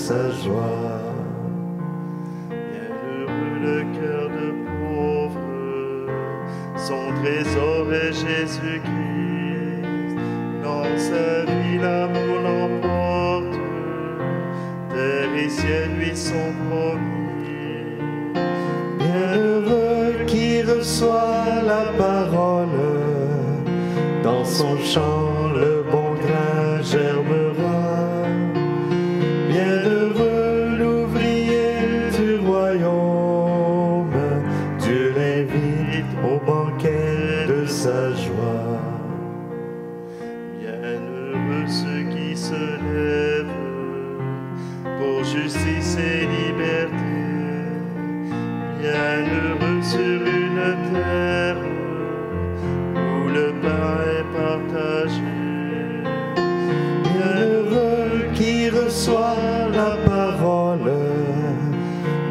sa joie. Bienheureux le cœur de pauvre, son trésor est Jésus-Christ. Dans sa vie, l'amour l'emporte, terre et ciel lui sont promis. Bienheureux qui reçoit la parole, dans son champ le bon grain germera. Bienheureux l'ouvrier du royaume, Dieu l'invite au banquet de sa joie. Bienheureux ceux qui se lèvent pour justice et liberté. Bienheureux sur une terre où le pain est partagé. Bienheureux qui reçoit la parole,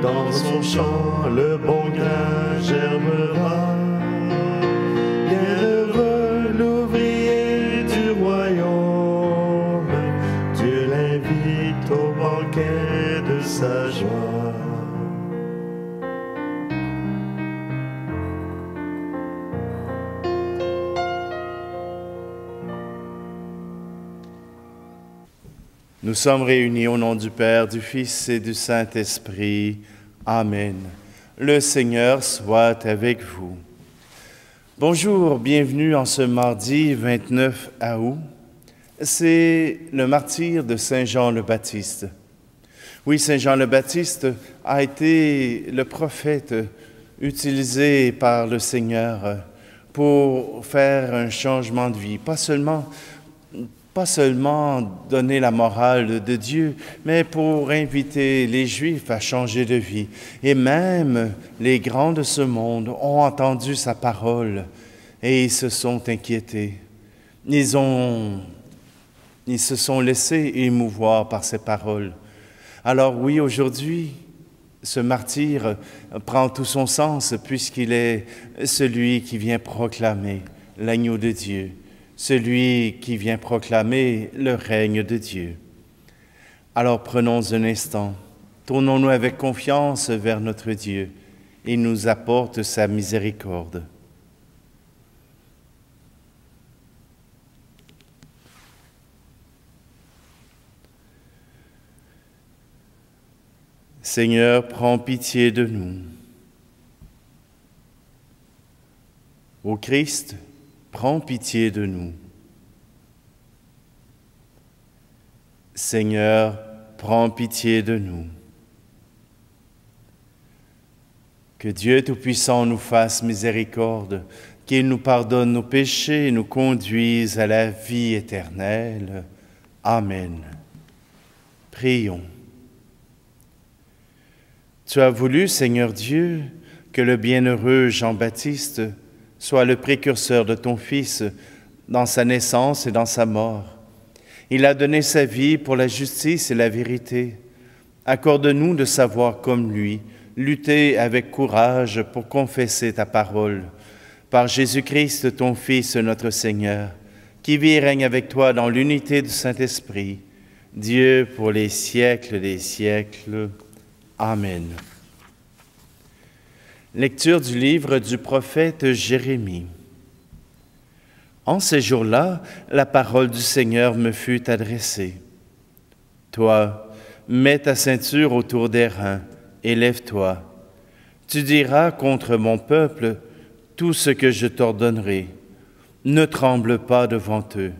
dans son champ le bon grain germera. Bienheureux l'ouvrier du royaume, Dieu l'invite au banquet de sa joie. Nous sommes réunis au nom du Père, du Fils et du Saint-Esprit. Amen. Le Seigneur soit avec vous. Bonjour, bienvenue en ce mardi 29 août. C'est le martyre de Saint Jean le Baptiste. Oui, Saint Jean le Baptiste a été le prophète utilisé par le Seigneur pour faire un changement de vie, pas seulement donner la morale de Dieu, mais pour inviter les Juifs à changer de vie. Et même les grands de ce monde ont entendu sa parole et ils se sont inquiétés. Ils se sont laissés émouvoir par ces paroles. Alors oui, aujourd'hui, ce martyr prend tout son sens puisqu'il est celui qui vient proclamer l'agneau de Dieu, celui qui vient proclamer le règne de Dieu. Alors prenons un instant, tournons-nous avec confiance vers notre Dieu. Il nous apporte sa miséricorde. Seigneur, prends pitié de nous. Ô Christ, prends pitié de nous. Seigneur, prends pitié de nous. Que Dieu Tout-Puissant nous fasse miséricorde, qu'il nous pardonne nos péchés et nous conduise à la vie éternelle. Amen. Prions. Tu as voulu, Seigneur Dieu, que le bienheureux Jean-Baptiste soit le précurseur de ton Fils dans sa naissance et dans sa mort. Il a donné sa vie pour la justice et la vérité. Accorde-nous de savoir comme lui, lutter avec courage pour confesser ta parole. Par Jésus-Christ, ton Fils, notre Seigneur, qui vit et règne avec toi dans l'unité du Saint-Esprit, Dieu pour les siècles des siècles. Amen. Lecture du livre du prophète Jérémie. En ces jours-là, la parole du Seigneur me fut adressée. Toi, mets ta ceinture autour des reins et lève-toi. Tu diras contre mon peuple tout ce que je t'ordonnerai. Ne tremble pas devant eux,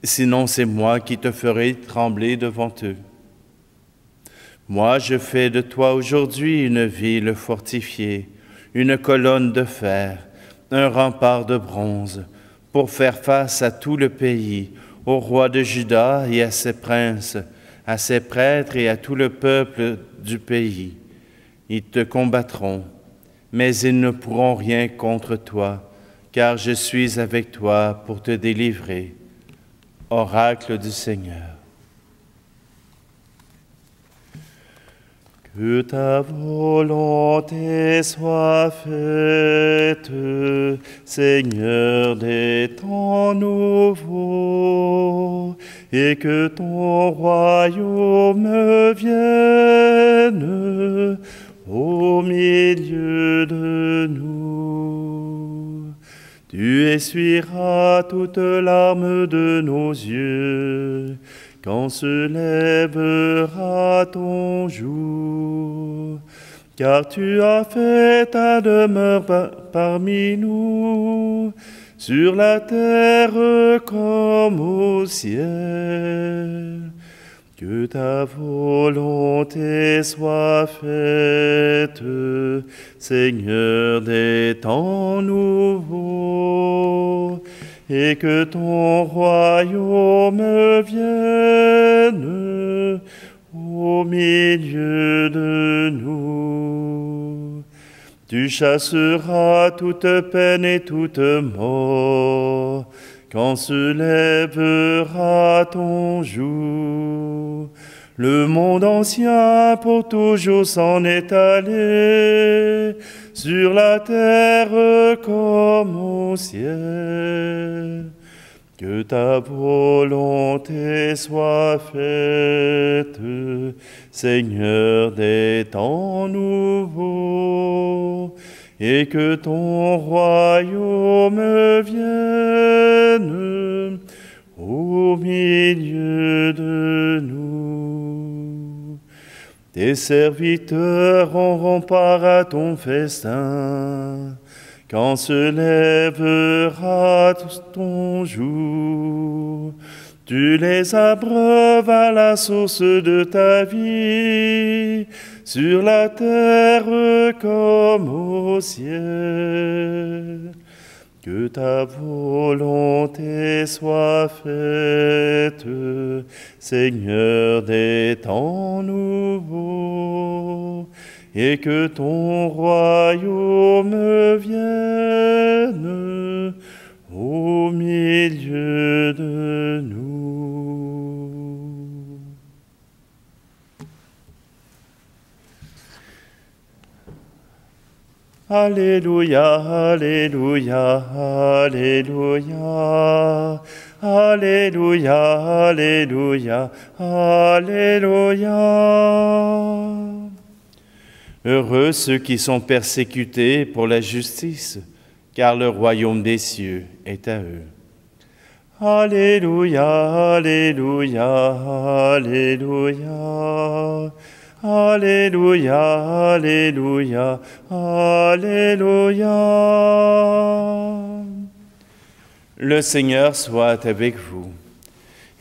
sinon c'est moi qui te ferai trembler devant eux. Moi, je fais de toi aujourd'hui une ville fortifiée, une colonne de fer, un rempart de bronze, pour faire face à tout le pays, au roi de Juda et à ses princes, à ses prêtres et à tout le peuple du pays. Ils te combattront, mais ils ne pourront rien contre toi, car je suis avec toi pour te délivrer. Oracle du Seigneur. Que ta volonté soit faite, Seigneur des temps nouveaux, et que ton royaume vienne au milieu de nous. Tu essuieras toute larme de nos yeux quand se lèvera ton jour. Car tu as fait ta demeure parmi nous, sur la terre comme au ciel. Que ta volonté soit faite, Seigneur des temps nouveaux, et que ton royaume vienne au milieu de nous. Tu chasseras toute peine et toute mort quand se lèvera ton jour. Le monde ancien pour toujours s'en est allé, sur la terre comme au ciel. Que ta volonté soit faite, Seigneur des temps nouveaux, et que ton royaume vienne au milieu de nous. Tes serviteurs auront part à ton festin, quand se lèvera ton jour. Tu les abreuves à la source de ta vie, sur la terre comme au ciel. Que ta volonté soit faite, Seigneur des temps nouveaux, et que ton royaume vienne au milieu de nous. Alléluia, alléluia, alléluia, alléluia, alléluia, alléluia. Heureux ceux qui sont persécutés pour la justice, car le royaume des cieux est à eux. Alléluia, alléluia, alléluia, alléluia, alléluia, alléluia. Le Seigneur soit avec vous.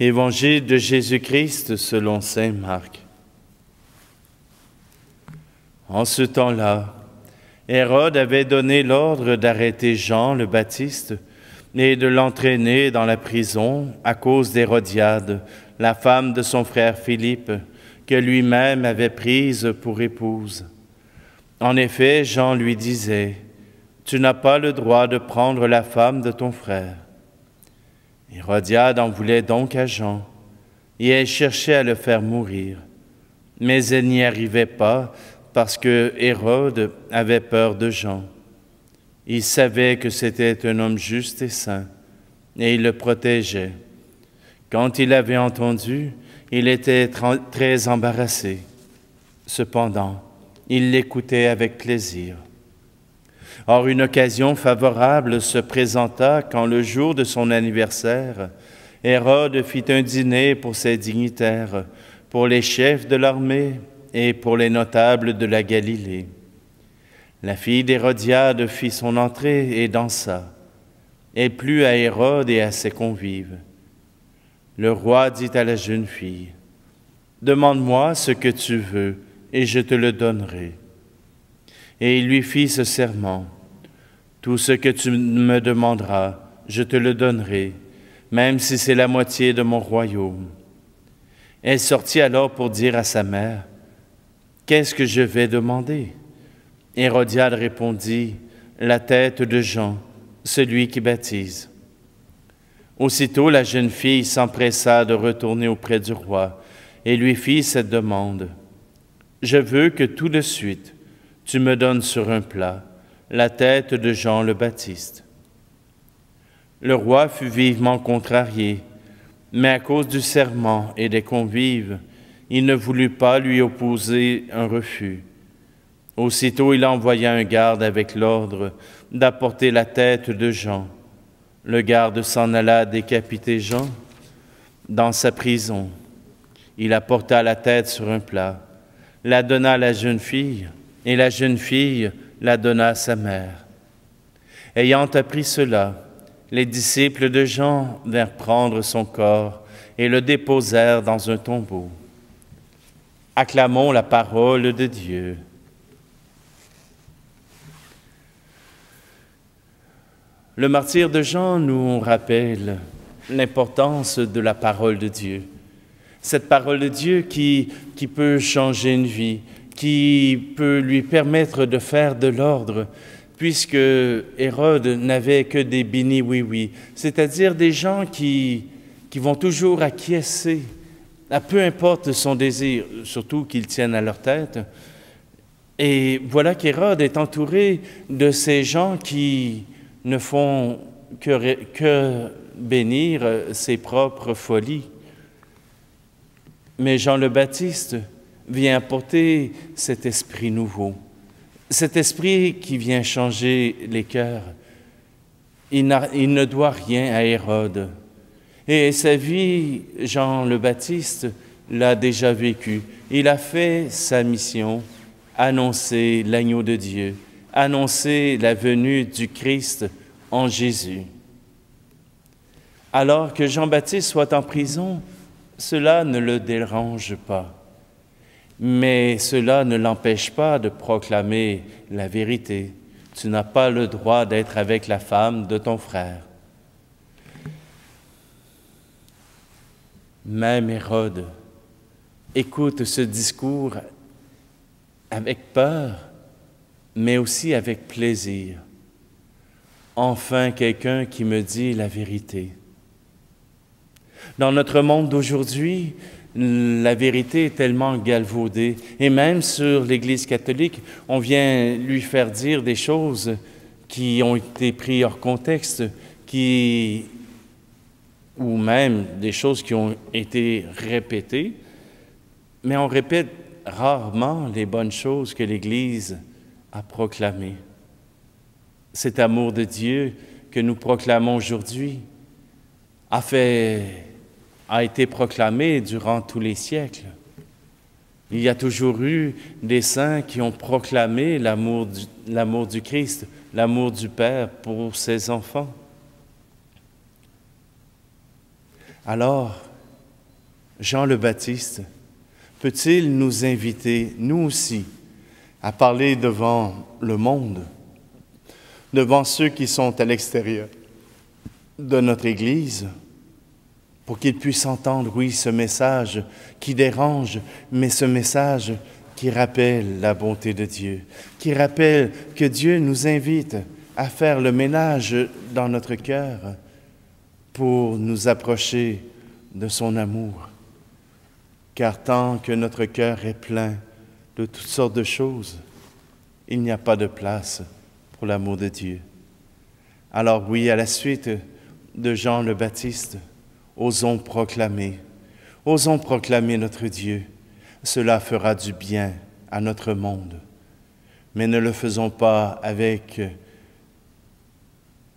Évangile de Jésus-Christ selon saint Marc. En ce temps-là, Hérode avait donné l'ordre d'arrêter Jean le Baptiste et de l'entraîner dans la prison à cause d'Hérodiade, la femme de son frère Philippe, que lui-même avait prise pour épouse. En effet, Jean lui disait, « Tu n'as pas le droit de prendre la femme de ton frère. » Hérodiade en voulait donc à Jean, et elle cherchait à le faire mourir. Mais elle n'y arrivait pas, parce que Hérode avait peur de Jean. Il savait que c'était un homme juste et saint, et il le protégeait. Quand il avait entendu, il était très embarrassé. Cependant, il l'écoutait avec plaisir. Or, une occasion favorable se présenta quand, le jour de son anniversaire, Hérode fit un dîner pour ses dignitaires, pour les chefs de l'armée et pour les notables de la Galilée. La fille d'Hérodiade fit son entrée et dansa. Elle plut à Hérode et à ses convives. Le roi dit à la jeune fille, « Demande-moi ce que tu veux, et je te le donnerai. » Et il lui fit ce serment, « Tout ce que tu me demanderas, je te le donnerai, même si c'est la moitié de mon royaume. » Elle sortit alors pour dire à sa mère, « Qu'est-ce que je vais demander ?» Hérodiade répondit, « La tête de Jean, celui qui baptise. » Aussitôt la jeune fille s'empressa de retourner auprès du roi et lui fit cette demande, « Je veux que tout de suite tu me donnes sur un plat la tête de Jean le Baptiste. » Le roi fut vivement contrarié, Mais à cause du serment et des convives, il ne voulut pas lui opposer un refus. Aussitôt, il envoya un garde avec l'ordre d'apporter la tête de Jean. Le garde s'en alla décapiter Jean dans sa prison. Il apporta la tête sur un plat, la donna à la jeune fille, et la jeune fille la donna à sa mère. Ayant appris cela, les disciples de Jean vinrent prendre son corps et le déposèrent dans un tombeau. Acclamons la parole de Dieu. Le martyre de Jean nous rappelle l'importance de la parole de Dieu. Cette parole de Dieu qui peut changer une vie, qui peut lui permettre de faire de l'ordre, puisque Hérode n'avait que des bénis oui-oui, c'est-à-dire des gens qui vont toujours acquiescer à peu importe son désir, surtout qu'ils tiennent à leur tête. Et voilà qu'Hérode est entouré de ces gens qui ne font que bénir ses propres folies. Mais Jean le Baptiste vient apporter cet esprit nouveau, cet esprit qui vient changer les cœurs. Il ne doit rien à Hérode. Et sa vie, Jean le Baptiste l'a déjà vécue. Il a fait sa mission, annoncer l'agneau de Dieu, annoncer la venue du Christ en Jésus. Alors que Jean-Baptiste soit en prison, cela ne le dérange pas. Mais cela ne l'empêche pas de proclamer la vérité. Tu n'as pas le droit d'être avec la femme de ton frère. Même Hérode écoute ce discours avec peur, mais aussi avec plaisir. Enfin, quelqu'un qui me dit la vérité. Dans notre monde d'aujourd'hui, la vérité est tellement galvaudée. Et même sur l'Église catholique, on vient lui faire dire des choses qui ont été prises hors contexte, ou même des choses qui ont été répétées, mais on répète rarement les bonnes choses que l'Église a proclamées. Cet amour de Dieu que nous proclamons aujourd'hui a été proclamé durant tous les siècles. Il y a toujours eu des saints qui ont proclamé l'amour du Christ, l'amour du Père pour ses enfants. Alors, Jean le Baptiste peut-il nous inviter, nous aussi, à parler devant le monde, devant ceux qui sont à l'extérieur de notre Église, pour qu'ils puissent entendre, oui, ce message qui dérange, mais ce message qui rappelle la bonté de Dieu, qui rappelle que Dieu nous invite à faire le ménage dans notre cœur pour nous approcher de son amour. Car tant que notre cœur est plein de toutes sortes de choses, il n'y a pas de place pour l'amour de Dieu. Alors oui, à la suite de Jean le Baptiste, osons proclamer notre Dieu. Cela fera du bien à notre monde. Mais ne le faisons pas avec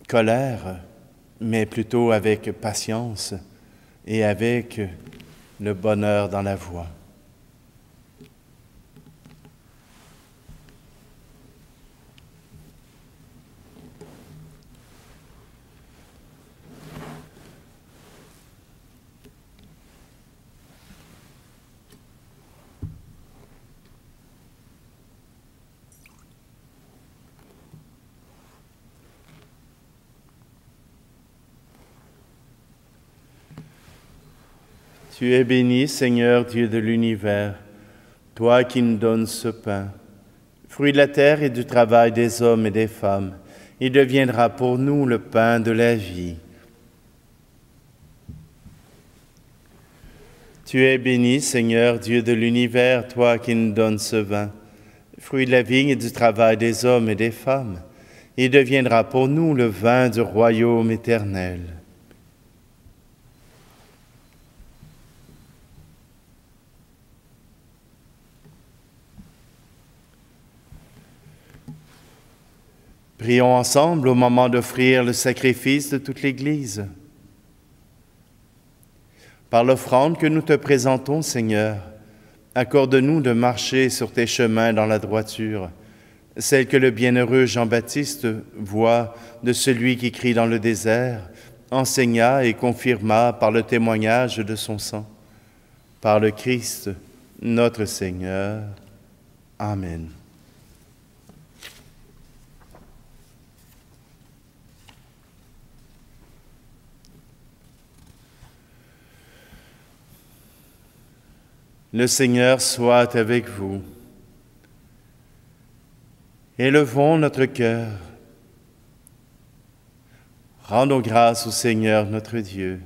colère, mais plutôt avec patience et avec le bonheur dans la voie. Tu es béni, Seigneur Dieu de l'univers, toi qui nous donnes ce pain, fruit de la terre et du travail des hommes et des femmes. Il deviendra pour nous le pain de la vie. Tu es béni, Seigneur Dieu de l'univers, toi qui nous donnes ce vin, fruit de la vigne et du travail des hommes et des femmes. Il deviendra pour nous le vin du royaume éternel. Prions ensemble au moment d'offrir le sacrifice de toute l'Église. Par l'offrande que nous te présentons, Seigneur, accorde-nous de marcher sur tes chemins dans la droiture, celle que le bienheureux Jean-Baptiste voit de celui qui crie dans le désert, enseigna et confirma par le témoignage de son sang. Par le Christ, notre Seigneur. Amen. Le Seigneur soit avec vous. Élevons notre cœur. Rendons grâce au Seigneur notre Dieu.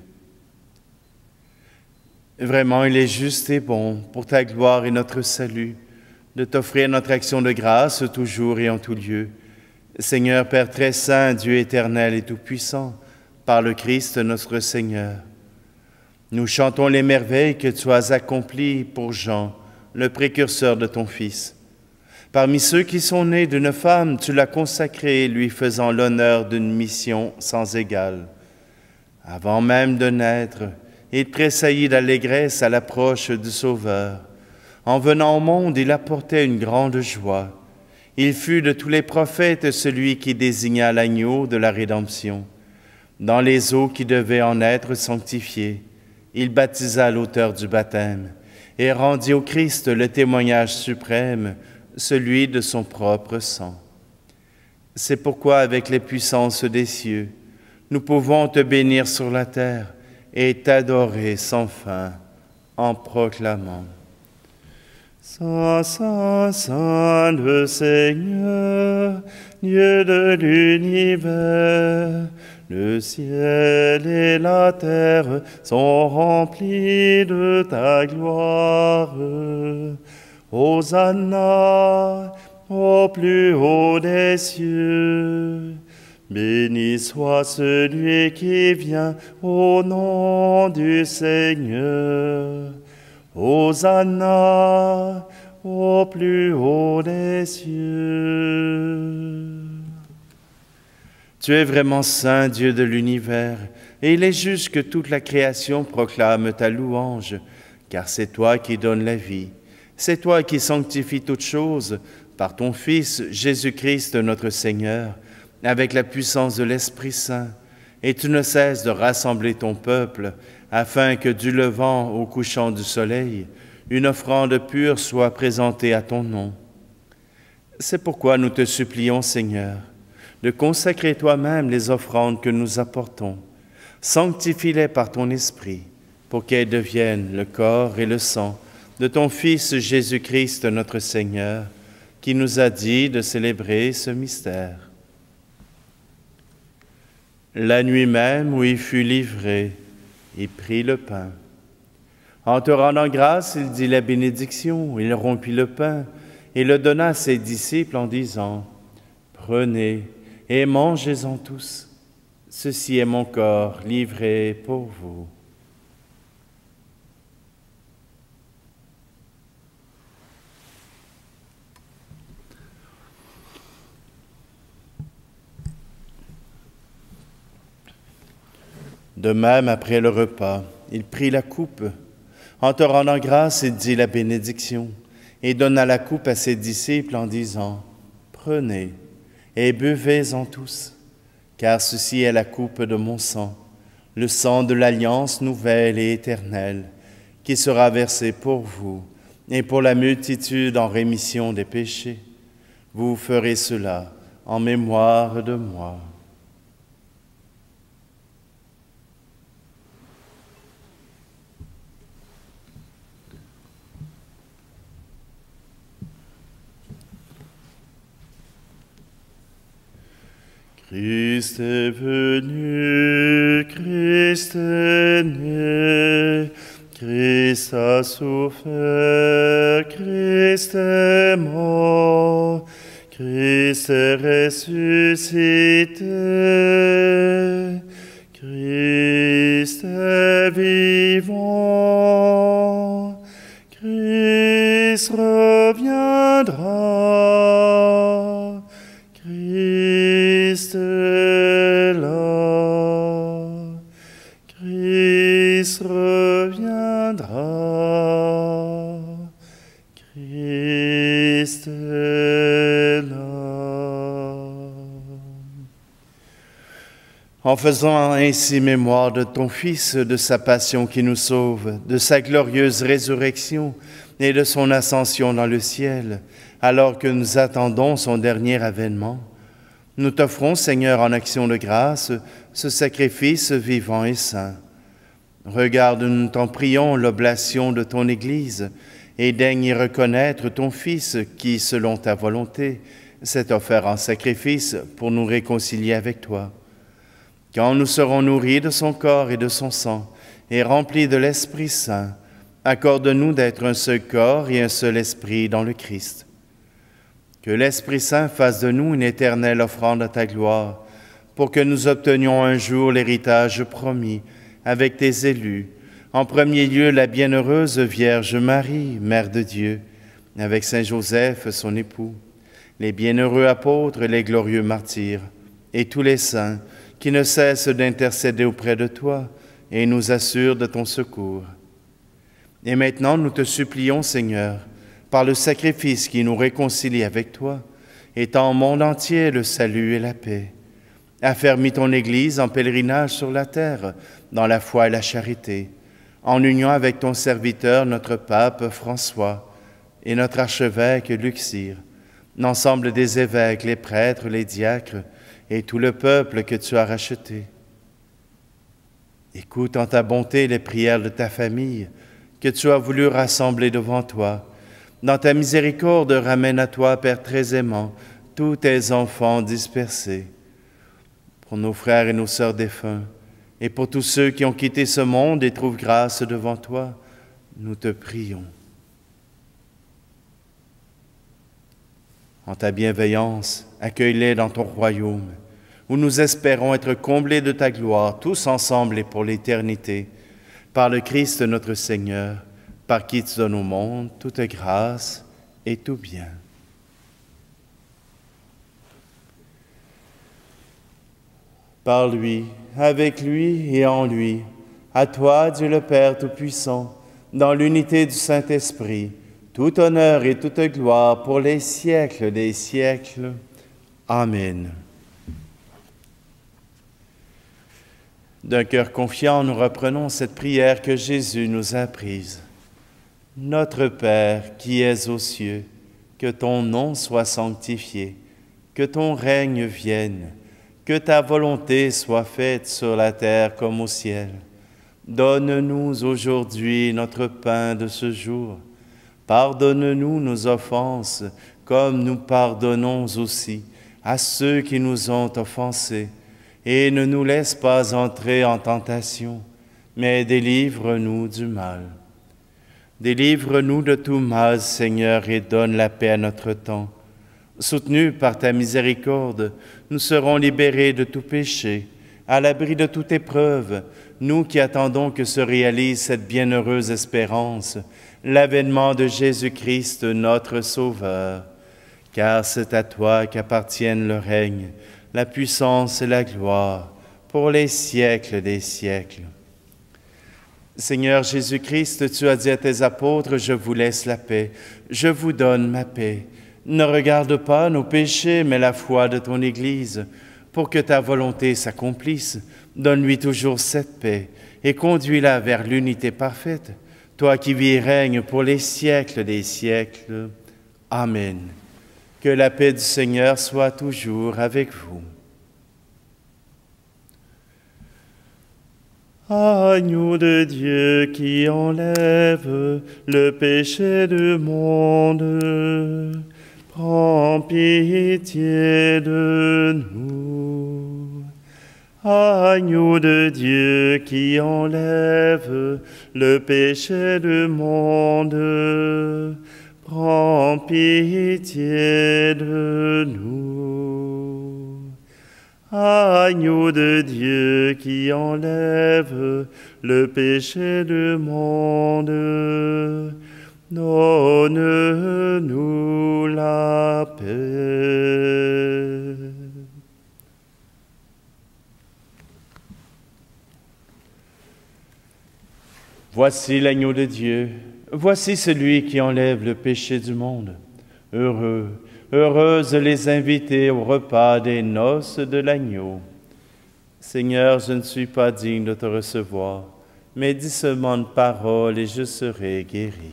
Vraiment, il est juste et bon, pour ta gloire et notre salut, de t'offrir notre action de grâce toujours et en tout lieu. Seigneur Père très saint, Dieu éternel et tout-puissant, par le Christ notre Seigneur. Nous chantons les merveilles que tu as accomplies pour Jean, le précurseur de ton Fils. Parmi ceux qui sont nés d'une femme, tu l'as consacré, lui faisant l'honneur d'une mission sans égale. Avant même de naître, il tressaillit d'allégresse à l'approche du Sauveur. En venant au monde, il apportait une grande joie. Il fut de tous les prophètes celui qui désigna l'agneau de la rédemption. Dans les eaux qui devaient en être sanctifiées, il baptisa l'auteur du baptême et rendit au Christ le témoignage suprême, celui de son propre sang. C'est pourquoi, avec les puissances des cieux, nous pouvons te bénir sur la terre et t'adorer sans fin en proclamant: Saint, Saint, Saint le Seigneur, Dieu de l'univers, le ciel et la terre sont remplis de ta gloire. Hosanna au plus haut des cieux. Béni soit celui qui vient au nom du Seigneur. Hosanna au plus haut des cieux. Tu es vraiment saint, Dieu de l'univers, et il est juste que toute la création proclame ta louange, car c'est toi qui donnes la vie. C'est toi qui sanctifies toutes choses par ton Fils Jésus-Christ notre Seigneur, avec la puissance de l'Esprit Saint, et tu ne cesses de rassembler ton peuple, afin que du levant au couchant du soleil, une offrande pure soit présentée à ton nom. C'est pourquoi nous te supplions, Seigneur, de consacrer toi-même les offrandes que nous apportons. Sanctifie-les par ton Esprit, pour qu'elles deviennent le corps et le sang de ton Fils Jésus-Christ notre Seigneur, qui nous a dit de célébrer ce mystère. La nuit même où il fut livré, il prit le pain. En te rendant grâce, il dit la bénédiction, il rompit le pain et le donna à ses disciples en disant: Prenez et mangez-en tous. Ceci est mon corps livré pour vous. De même, après le repas, il prit la coupe. En te rendant grâce, il dit la bénédiction et donna la coupe à ses disciples en disant: Prenez et buvez-en tous, car ceci est la coupe de mon sang, le sang de l'alliance nouvelle et éternelle, qui sera versé pour vous et pour la multitude en rémission des péchés. Vous ferez cela en mémoire de moi. Christ est venu, Christ est né, Christ a souffert, Christ est mort, Christ est ressuscité, Christ est vivant, Christ reviendra, Christ Christ est là. En faisant ainsi mémoire de ton Fils, de sa passion qui nous sauve, de sa glorieuse résurrection et de son ascension dans le ciel, alors que nous attendons son dernier avènement, nous t'offrons, Seigneur, en action de grâce, ce sacrifice vivant et saint. Regarde, nous t'en prions, l'oblation de ton Église, et daigne y reconnaître ton Fils qui, selon ta volonté, s'est offert en sacrifice pour nous réconcilier avec toi. Quand nous serons nourris de son corps et de son sang, et remplis de l'Esprit Saint, accorde-nous d'être un seul corps et un seul esprit dans le Christ. Que l'Esprit Saint fasse de nous une éternelle offrande à ta gloire, pour que nous obtenions un jour l'héritage promis avec tes élus, en premier lieu la bienheureuse Vierge Marie, Mère de Dieu, avec Saint Joseph, son époux, les bienheureux apôtres et les glorieux martyrs, et tous les saints qui ne cessent d'intercéder auprès de toi et nous assurent de ton secours. Et maintenant, nous te supplions, Seigneur, par le sacrifice qui nous réconcilie avec toi, étends au monde entier le salut et la paix. Affermis ton Église en pèlerinage sur la terre, dans la foi et la charité, en union avec ton serviteur, notre pape François, et notre archevêque Luxire, l'ensemble des évêques, les prêtres, les diacres, et tout le peuple que tu as racheté. Écoute en ta bonté les prières de ta famille, que tu as voulu rassembler devant toi. Dans ta miséricorde, ramène à toi, Père très aimant, tous tes enfants dispersés. Pour nos frères et nos sœurs défunts, et pour tous ceux qui ont quitté ce monde et trouvent grâce devant toi, nous te prions. En ta bienveillance, accueille-les dans ton royaume, où nous espérons être comblés de ta gloire, tous ensemble et pour l'éternité, par le Christ notre Seigneur, par qui tu donnes au monde toute grâce et tout bien. Par lui, avec lui et en lui, à toi, Dieu le Père Tout-Puissant, dans l'unité du Saint-Esprit, tout honneur et toute gloire pour les siècles des siècles. Amen. D'un cœur confiant, nous reprenons cette prière que Jésus nous a apprise. Notre Père qui es aux cieux, que ton nom soit sanctifié, que ton règne vienne, que ta volonté soit faite sur la terre comme au ciel. Donne-nous aujourd'hui notre pain de ce jour. Pardonne-nous nos offenses, comme nous pardonnons aussi à ceux qui nous ont offensés. Et ne nous laisse pas entrer en tentation, mais délivre-nous du mal. Délivre-nous de tout mal, Seigneur, et donne la paix à notre temps. Soutenus par ta miséricorde, nous serons libérés de tout péché, à l'abri de toute épreuve, nous qui attendons que se réalise cette bienheureuse espérance, l'avènement de Jésus-Christ, notre Sauveur. Car c'est à toi qu'appartiennent le règne, la puissance et la gloire, pour les siècles des siècles. Seigneur Jésus-Christ, tu as dit à tes apôtres, « Je vous laisse la paix, je vous donne ma paix. » Ne regarde pas nos péchés, mais la foi de ton Église. Pour que ta volonté s'accomplisse, donne-lui toujours cette paix et conduis-la vers l'unité parfaite, toi qui vis et règnes pour les siècles des siècles. Amen. Que la paix du Seigneur soit toujours avec vous. Agneau de Dieu qui enlève le péché du monde, prends pitié de nous. Agneau de Dieu qui enlève le péché du monde, prends pitié de nous. Agneau de Dieu qui enlève le péché du monde, donne-nous la paix. Voici l'agneau de Dieu. Voici celui qui enlève le péché du monde. Heureux, heureuses les invités au repas des noces de l'agneau. Seigneur, je ne suis pas digne de te recevoir, mais dis seulement une parole et je serai guéri.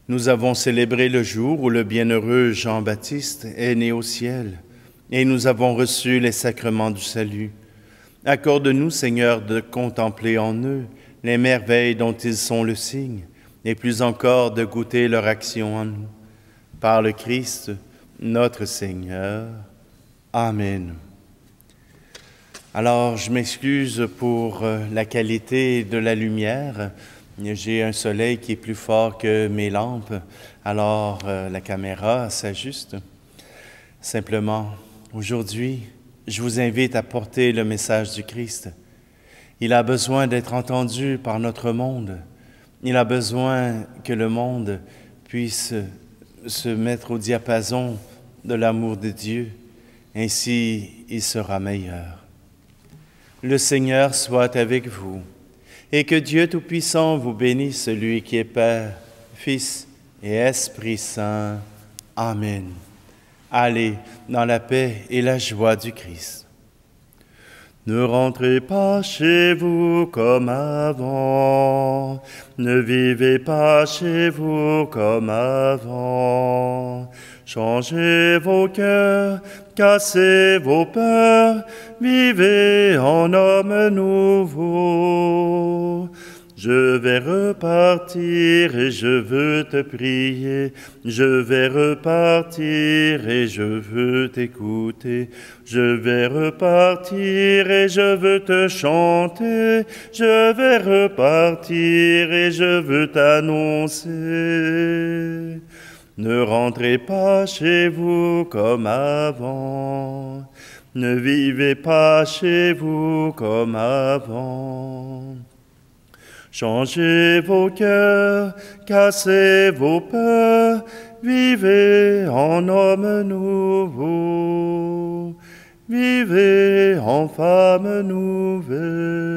Nous avons célébré le jour où le bienheureux Jean-Baptiste est né au ciel, et nous avons reçu les sacrements du salut. Accorde-nous, Seigneur, de contempler en eux les merveilles dont ils sont le signe, et plus encore de goûter leur action en nous. Par le Christ, notre Seigneur. Amen. Alors, je m'excuse pour la qualité de la lumière. J'ai un soleil qui est plus fort que mes lampes, alors la caméra s'ajuste. Simplement, aujourd'hui, je vous invite à porter le message du Christ. Il a besoin d'être entendu par notre monde. Il a besoin que le monde puisse se mettre au diapason de l'amour de Dieu. Ainsi, il sera meilleur. Le Seigneur soit avec vous. Et que Dieu Tout-Puissant vous bénisse, celui qui est Père, Fils et Esprit Saint. Amen. Allez dans la paix et la joie du Christ. Ne rentrez pas chez vous comme avant, ne vivez pas chez vous comme avant. Changez vos cœurs, cassez vos peurs, vivez en homme nouveau. Je vais repartir et je veux te prier. Je vais repartir et je veux t'écouter. Je vais repartir et je veux te chanter. Je vais repartir et je veux t'annoncer. Ne rentrez pas chez vous comme avant. Ne vivez pas chez vous comme avant. Changez vos cœurs, cassez vos peurs, vivez en homme nouveau, vivez en femme nouvelle.